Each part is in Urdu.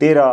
13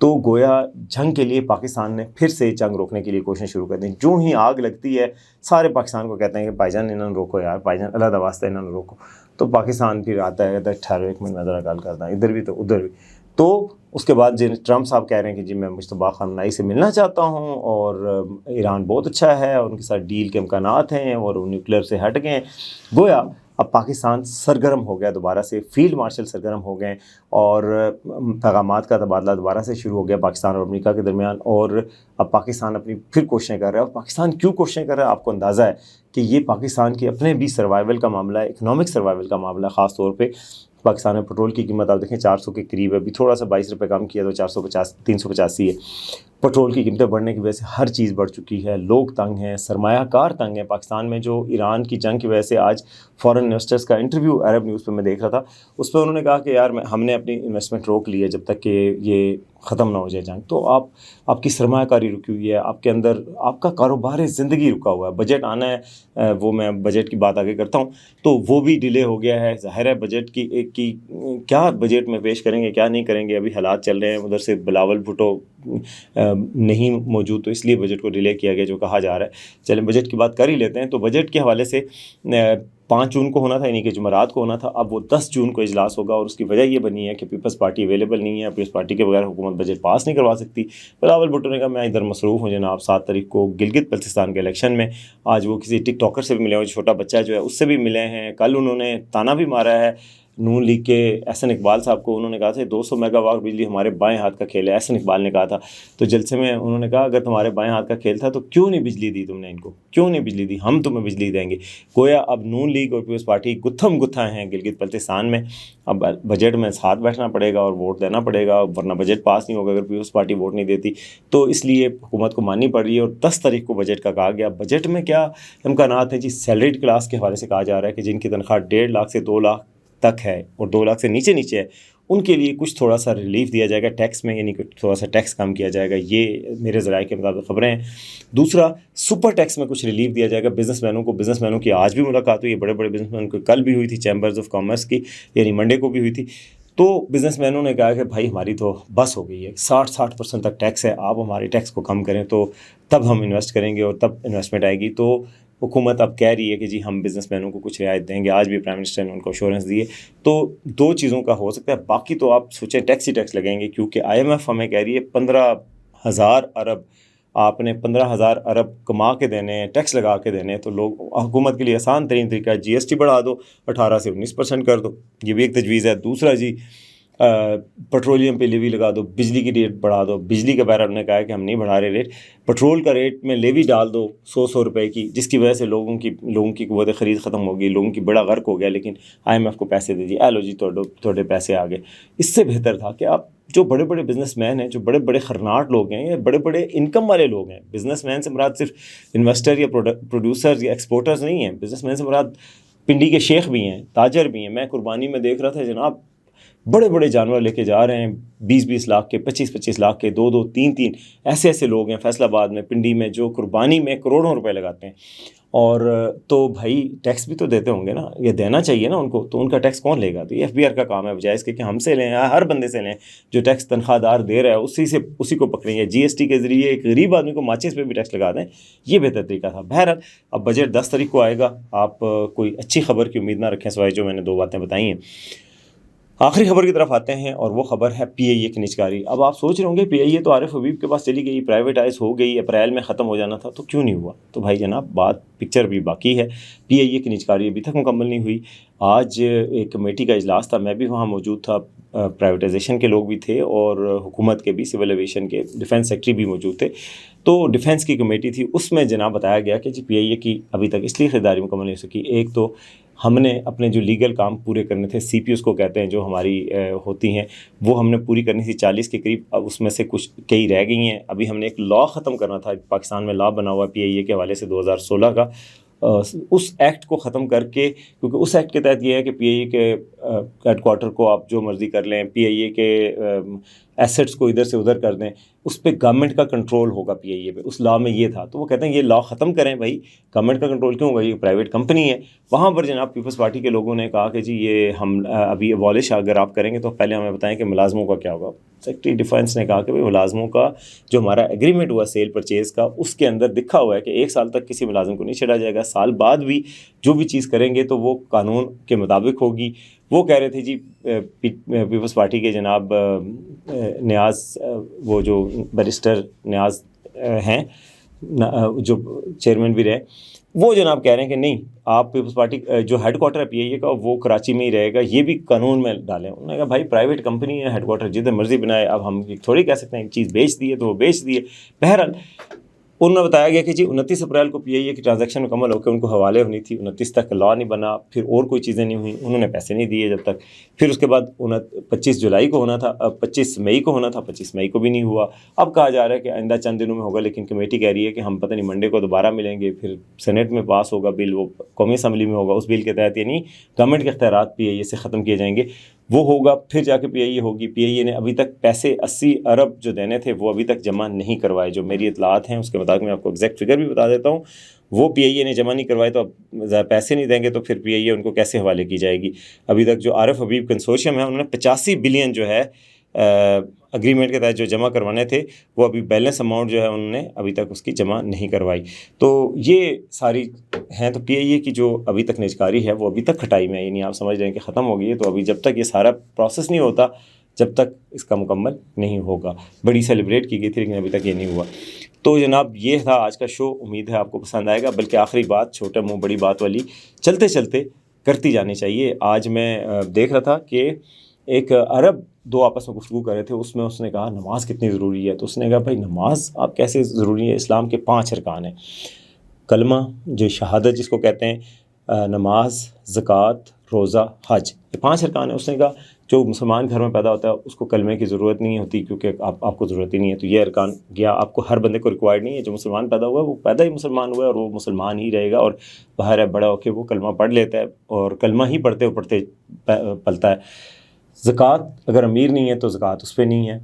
تو گویا جنگ کے لیے پاکستان نے پھر سے جنگ روکنے کے لیے کوششیں شروع کر دیں. جو ہی آگ لگتی ہے سارے پاکستان کو کہتے ہیں کہ بھائی جان انہوں نے روکو یار, بھائی جان اللہ دا واسطہ انہوں نے روکو. تو پاکستان پھر آتا ہے کہتا ہے ٹھہرو ایک منٹ میں ذرا گل کرتا ہوں, ادھر بھی تو ادھر بھی. تو اس کے بعد ٹرمپ صاحب کہہ رہے ہیں کہ جی میں مشتبہ خامنہئی سے ملنا چاہتا ہوں اور ایران بہت اچھا ہے اور ان کے ساتھ ڈیل کے امکانات ہیں اور وہ نیوکلیر سے ہٹ گئے ہیں. گویا اب پاکستان سرگرم ہو گیا دوبارہ سے, فیلڈ مارشل سرگرم ہو گئے اور پیغامات کا تبادلہ دوبارہ سے شروع ہو گیا پاکستان اور امریکہ کے درمیان. اور اب پاکستان اپنی پھر کوششیں کر رہا ہے. اور پاکستان کیوں کوششیں کر رہا ہے آپ کو اندازہ ہے کہ یہ پاکستان کے اپنے بھی سروائیول کا معاملہ ہے, اکنامک سروائیول کا معاملہ ہے. خاص طور پہ پاکستان میں پٹرول کی قیمت آپ دیکھیں 400 کے قریب ہے, ابھی تھوڑا سا 22 روپے کم کیا تو 385 ہے. پٹرول کی قیمتیں بڑھنے کی وجہ سے ہر چیز بڑھ چکی ہے, لوگ تنگ ہیں, سرمایہ کار تنگ ہیں پاکستان میں. جو ایران کی جنگ کی وجہ سے آج فارن انویسٹرز کا انٹرویو عرب نیوز پہ میں دیکھ رہا تھا, اس پہ انہوں نے کہا کہ یار ہم نے اپنی انویسٹمنٹ روک لی ہے جب تک کہ یہ ختم نہ ہو جائے جنگ. تو آپ کی سرمایہ کاری رکی ہوئی ہے, آپ کے اندر آپ کا کاروبار زندگی رکا ہوا ہے. بجٹ آنا ہے, وہ میں بجٹ کی بات آگے کرتا ہوں, تو وہ بھی ڈیلے ہو گیا ہے. ظاہر ہے بجٹ کی کیا بجٹ میں پیش کریں گے کیا نہیں کریں گے, ابھی حالات چل رہے ہیں. ادھر سے بلاول بھٹو نہیں موجود تو اس لیے بجٹ کو ڈیلے کیا گیا جو کہا جا رہا ہے. چلیں بجٹ کی بات کر ہی لیتے ہیں. تو بجٹ کے حوالے سے 5 جون کو ہونا تھا, یعنی کہ جمعرات کو ہونا تھا. اب وہ 10 جون کو اجلاس ہوگا اور اس کی وجہ یہ بنی ہے کہ پیپلز پارٹی اویلیبل نہیں ہے. پیپلز پارٹی کے بغیر حکومت بجٹ پاس نہیں کروا سکتی. بلاول بھٹو نے کہا میں ادھر مصروف ہوں جناب. 7 تاریخ کو گلگت بلتستان کے الیکشن میں, آج وہ کسی ٹک ٹاکر سے بھی ملے ہیں, چھوٹا بچہ جو ہے اس سے بھی ملے ہیں. کل انہوں نے تانا بھی مارا ہے نون لیگ کے احسن اقبال صاحب کو. انہوں نے کہا تھا 200 میگا واٹ بجلی ہمارے بائیں ہاتھ کا کھیل ہے, احسن اقبال نے کہا تھا. تو جلسے میں انہوں نے کہا اگر تمہارے بائیں ہاتھ کا کھیل تھا تو کیوں نہیں بجلی دی تم نے ان کو, کیوں نہیں بجلی دی, ہم تمہیں بجلی دیں گے. گویا اب نون لیگ اور پیپلز پارٹی گتھم گتھا ہیں گلگت بلتستان میں. اب بجٹ میں ساتھ بیٹھنا پڑے گا اور ووٹ دینا پڑے گا, ورنہ بجٹ پاس نہیں ہوگا اگر پیپلز پارٹی ووٹ نہیں دیتی. تو اس لیے حکومت کو ماننی پڑ رہی ہے. اور 10 تاریخ کو بجٹ کا کہا گیا. بجٹ میں کیا امکانات ہیں جی؟ سیلریڈ کلاس کے حوالے سے کہا جا رہا ہے کہ جن کی تنخواہ 1.5 لاکھ سے 2 لاکھ تک ہے اور 2 لاکھ سے نیچے ہے, ان کے لیے کچھ تھوڑا سا ریلیف دیا جائے گا ٹیکس میں, یعنی کہ تھوڑا سا ٹیکس کم کیا جائے گا. یہ میرے ذرائع کے مطابق خبریں ہیں. دوسرا, سپر ٹیکس میں کچھ ریلیف دیا جائے گا بزنس مینوں کی آج بھی ملاقات ہوئی ہے بڑے بڑے بزنس مینوں کی, کل بھی ہوئی تھی چیمبرز آف کامرس کی, یعنی منڈے کو بھی ہوئی تھی. تو بزنس مینوں نے کہا کہ بھائی ہماری تو بس ہو گئی ہے, 60% تک ٹیکس ہے, آپ ہمارے ٹیکس کو کم کریں تو تب ہم انویسٹ کریں گے اور تب انویسٹمنٹ آئے گی. تو حکومت اب کہہ رہی ہے کہ جی ہم بزنس مینوں کو کچھ رعایت دیں گے. آج بھی پرائم منسٹر نے ان کو ایشورنس دی ہے. تو 2 چیزوں کا ہو سکتا ہے. باقی تو آپ سوچیں ٹیکس ہی ٹیکس لگیں گے, کیونکہ IMF ہمیں کہہ رہی ہے 15,000 ارب آپ نے 15,000 ارب کما کے دینے ہیں, ٹیکس لگا کے دینے ہیں. تو لوگ حکومت کے لیے آسان ترین طریقہ ہے GST بڑھا دو, 18 سے 19% کر دو, یہ بھی ایک تجویز ہے. دوسرا جی پٹرولیم پہ لیوی لگا دو, بجلی کی ریٹ بڑھا دو. بجلی کا بارے نے کہا ہے کہ ہم نہیں بڑھا رہے ریٹ, پٹرول کا ریٹ میں لیوی ڈال دو 100 روپے کی, جس کی وجہ سے لوگوں کی قوت خرید ختم ہو گئی, لوگوں کی بڑا غرق ہو گیا. لیکن IMF کو پیسے دے دیے, لو جی تھوڑے پیسے آ گئے. اس سے بہتر تھا کہ آپ جو بڑے بڑے بزنس مین ہیں, جو بڑے بڑے خرناٹ لوگ ہیں یا بڑے بڑے انکم والے لوگ ہیں, بزنس مین سے مراد صرف انویسٹر یا پروڈیوسرز یا ایکسپورٹرز نہیں ہیں, بزنس مین سے مراد پنڈی کے شیخ بھی ہیں, تاجر بھی ہیں. میں قربانی میں دیکھ رہا تھا جناب, بڑے بڑے جانور لے کے جا رہے ہیں, 20 لاکھ کے, 25 لاکھ کے, 2 3 ایسے لوگ ہیں فیصل آباد میں, پنڈی میں, جو قربانی میں کروڑوں روپے لگاتے ہیں. اور تو بھائی ٹیکس بھی تو دیتے ہوں گے نا, یہ دینا چاہیے نا ان کو. تو ان کا ٹیکس کون لے گا؟ تو یہ FBR کا کام ہے, بجائے اس کے کہ ہم سے لیں, ہر بندے سے لیں. جو ٹیکس تنخواہ دار دے رہا ہے اسی کو پکڑیں. یا GST کے ذریعے ایک غریب آدمی کو ماچس پہ بھی ٹیکس لگا دیں, یہ بہتر طریقہ تھا. بہرحال اب بجٹ 10 تاریخ کو آئے گا. آپ کوئی اچھی خبر کی امید نہ رکھیں سوائے جو میں نے 2 باتیں بتائی ہیں. آخری خبر کی طرف آتے ہیں اور وہ خبر ہے PIA کی نجکاری. اب آپ سوچ رہے ہوں گے PIA تو عارف حبیب کے پاس چلی گئی, پرائیویٹائز ہو گئی, اپریل میں ختم ہو جانا تھا, تو کیوں نہیں ہوا؟ تو بھائی جناب پکچر بھی باقی ہے. PIA کی نجکاری ابھی تک مکمل نہیں ہوئی. آج ایک کمیٹی کا اجلاس تھا, میں بھی وہاں موجود تھا, پرائیویٹائزیشن کے لوگ بھی تھے اور حکومت کے بھی, سول ایویشن کے, ڈیفنس سیکٹری بھی موجود تھے. تو ڈیفنس کی کمیٹی تھی, اس میں جناب بتایا گیا کہ جی PIA کی ابھی تک اس لیے خریداری مکمل نہیں ہو سکی. ایک تو ہم نے اپنے جو لیگل کام پورے کرنے تھے, CPOs کو کہتے ہیں جو ہماری ہوتی ہیں, وہ ہم نے پوری کرنی تھی 40 کے قریب. اب اس میں سے کئی رہ گئی ہیں. ابھی ہم نے ایک لا ختم کرنا تھا, پاکستان میں لا بنا ہوا PIA کے حوالے سے 2016 کا, اس ایکٹ کو ختم کر کے, کیونکہ اس ایکٹ کے تحت یہ ہے کہ PIA کے ہیڈ کوارٹر کو آپ جو مرضی کر لیں, PIA کے ایسٹس کو ادھر سے ادھر کر دیں, اس پہ گورنمنٹ کا کنٹرول ہوگا PIA پہ. اس لا میں یہ تھا, تو وہ کہتے ہیں یہ لا ختم کریں بھائی, گورنمنٹ کا کنٹرول کیوں ہوگا, یہ پرائیویٹ کمپنی ہے. وہاں پر جناب پیپلز پارٹی کے لوگوں نے کہا کہ جی یہ ہم ابھی ابالش اگر آپ کریں گے تو پہلے ہمیں بتائیں کہ ملازموں کا کیا ہوگا. سیکرٹری ڈیفینس نے کہا کہ ملازموں کا جو ہمارا ایگریمنٹ ہوا سیل پرچیز کا اس کے اندر لکھا ہوا ہے کہ 1 سال تک کسی ملازم کو نہیں چھیڑا جائے گا، سال بعد بھی جو بھی چیز کریں گے تو وہ قانون کے مطابق ہوگی۔ وہ کہہ رہے تھے جی پیپلز پارٹی کے جناب نیاز، وہ جو بیرسٹر نیاز ہیں جو چیئرمین بھی رہے، وہ جناب کہہ رہے ہیں کہ نہیں، آپ پیپلز پارٹی جو ہیڈ کوارٹر ہے پی آئی اے کا وہ کراچی میں ہی رہے گا، یہ بھی قانون میں ڈالیں۔ انہوں نے کہا بھائی پرائیویٹ کمپنی ہے، ہیڈ کوارٹر جدھر مرضی بنائے، اب ہم تھوڑی کہہ سکتے ہیں ایک چیز بیچ دی ہے تو وہ بیچ دی ہے۔ بہرحال انہوں نے بتایا گیا کہ جی 29 اپریل کو پی آئی اے کی ٹرانزیکشن مکمل ہو کے ان کو حوالے ہونی تھی، 29 تک لا نہیں بنا، پھر اور کوئی چیزیں نہیں ہوئیں، انہوں نے پیسے نہیں دیے جب تک۔ پھر اس کے بعد 25 جولائی کو ہونا تھا، 25 مئی کو ہونا تھا، 25 مئی کو بھی نہیں ہوا۔ اب کہا جا رہا ہے کہ آئندہ چند دنوں میں ہوگا، لیکن کمیٹی کہہ رہی ہے کہ ہم پتہ نہیں منڈے کو دوبارہ ملیں گے، پھر سینٹ میں پاس ہوگا بل، وہ قومی اسمبلی میں ہوگا، اس بل کے تحت یعنی گورنمنٹ کے اختیارات پی آئی اے سے ختم کیے جائیں گے، وہ ہوگا، پھر جا کے پی آئی اے ہوگی۔ پی آئی اے نے ابھی تک پیسے 80 ارب جو دینے تھے وہ ابھی تک جمع نہیں کروائے، جو میری اطلاعات ہیں اس کے مطابق میں آپ کو ایگزیکٹ فگر بھی بتا دیتا ہوں، وہ پی آئی اے نے جمع نہیں کروائے، تو اب پیسے نہیں دیں گے تو پھر پی آئی اے ان کو کیسے حوالے کی جائے گی۔ ابھی تک جو عارف حبیب کنسورشیم ہے انہوں نے 85 بلین جو ہے اگریمنٹ کے تحت جو جمع کروانے تھے، وہ ابھی بیلنس اماؤنٹ جو ہے انہوں نے ابھی تک اس کی جمع نہیں کروائی۔ تو یہ ساری ہیں، تو پی آئی اے کی جو ابھی تک نجکاری ہے وہ ابھی تک کھٹائی میں ہے، یعنی آپ سمجھ رہے ہیں کہ ختم ہو گئی ہے، تو ابھی جب تک یہ سارا پروسیس نہیں ہوتا، جب تک اس کا مکمل نہیں ہوگا۔ بڑی سیلیبریٹ کی گئی تھی لیکن ابھی تک یہ نہیں ہوا۔ تو جناب یہ تھا آج کا شو، امید ہے آپ کو پسند آئے گا، بلکہ آخری بات چھوٹا منہ بڑی بات والی چلتے چلتے کرتی جانی چاہیے۔ آج میں دیکھ رہا تھا کہ ایک عرب دو آپس میں گفتگو کر رہے تھے، اس میں اس نے کہا نماز کتنی ضروری ہے، تو اس نے کہا بھائی نماز آپ کیسے ضروری ہے، اسلام کے 5 ارکان ہیں، کلمہ جو شہادت جس کو کہتے ہیں، نماز، زکوٰۃ، روزہ، حج، یہ 5 ارکان ہیں۔ اس نے کہا جو مسلمان گھر میں پیدا ہوتا ہے اس کو کلمے کی ضرورت نہیں ہوتی کیونکہ آپ کو ضرورت ہی نہیں ہے، تو یہ ارکان گیا، آپ کو ہر بندے کو ریکوائرڈ نہیں ہے، جو مسلمان پیدا ہوا ہے وہ پیدا ہی مسلمان ہوا ہے اور وہ مسلمان ہی رہے گا، اور باہر ہے بڑا ہو کے وہ کلمہ پڑھ لیتا ہے اور کلمہ ہی پڑھتے پلتا ہے۔ زکوٰۃ اگر امیر نہیں ہے تو زکوٰۃ اس پہ نہیں ہے،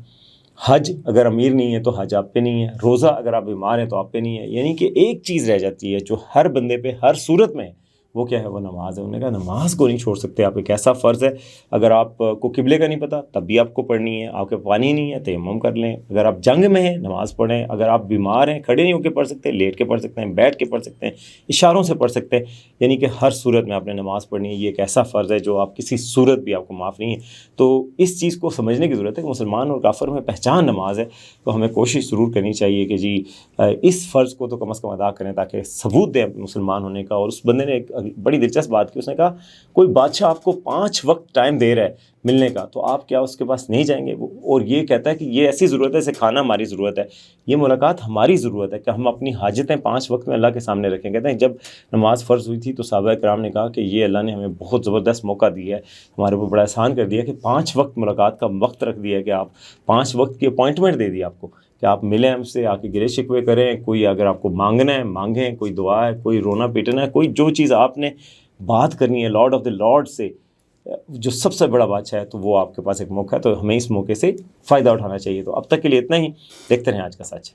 حج اگر امیر نہیں ہے تو حج آپ پہ نہیں ہے، روزہ اگر آپ بیمار ہیں تو آپ پہ نہیں ہے، یعنی کہ ایک چیز رہ جاتی ہے جو ہر بندے پہ ہر صورت میں ہے، وہ کیا ہے، وہ نماز ہے۔ انہوں نے کہا نماز کو نہیں چھوڑ سکتے آپ، ایک ایسا فرض ہے، اگر آپ کو قبلے کا نہیں پتہ تب بھی آپ کو پڑھنی ہے، آپ کے پانی نہیں ہے تیمم کر لیں، اگر آپ جنگ میں ہیں نماز پڑھیں، اگر آپ بیمار ہیں کھڑے نہیں ہو کے پڑھ سکتے، لیٹ کے پڑھ سکتے ہیں، بیٹھ کے پڑھ سکتے ہیں، اشاروں سے پڑھ سکتے ہیں، یعنی کہ ہر صورت میں آپ نے نماز پڑھنی ہے۔ یہ ایک ایسا فرض ہے جو آپ کسی صورت بھی آپ کو معاف نہیں ہے۔ تو اس چیز کو سمجھنے کی ضرورت ہے کہ مسلمان اور کافر میں پہچان نماز ہے، تو ہمیں کوشش ضرور کرنی چاہیے کہ جی اس فرض کو تو کم از کم ادا کریں تاکہ ثبوت دیں مسلمان ہونے کا۔ اور اس بندے نے ایک بڑی دلچسپ بات کی، اس نے کہا کوئی بادشاہ آپ کو 5 وقت ٹائم دے رہا ہے ملنے کا، تو آپ کیا اس کے پاس نہیں جائیں گے؟ اور یہ کہتا ہے کہ یہ ایسی ضرورت ہے جیسے کھانا ہماری ضرورت ہے، یہ ملاقات ہماری ضرورت ہے کہ ہم اپنی حاجتیں 5 وقت میں اللہ کے سامنے رکھیں۔ کہتے ہیں جب نماز فرض ہوئی تھی تو صحابہ کرام نے کہا کہ یہ اللہ نے ہمیں بہت زبردست موقع دیا ہے، ہمارے اوپر بڑا احسان کر دیا کہ 5 وقت ملاقات کا وقت رکھ دیا ہے، کہ آپ 5 وقت کی اپوائنٹمنٹ دے دی آپ کو کہ آپ ملیں ہم سے، آ کے گلے شکوے کریں، کوئی اگر آپ کو مانگنا ہے مانگیں، کوئی دعا ہے، کوئی رونا پیٹنا ہے، کوئی جو چیز آپ نے بات کرنی ہے لارڈ آف دی لارڈ سے، جو سب سے بڑا بادشاہ ہے، تو وہ آپ کے پاس ایک موقع ہے، تو ہمیں اس موقع سے فائدہ اٹھانا چاہیے۔ تو اب تک کے لیے اتنا ہی، دیکھتے رہیں آج کا سچ۔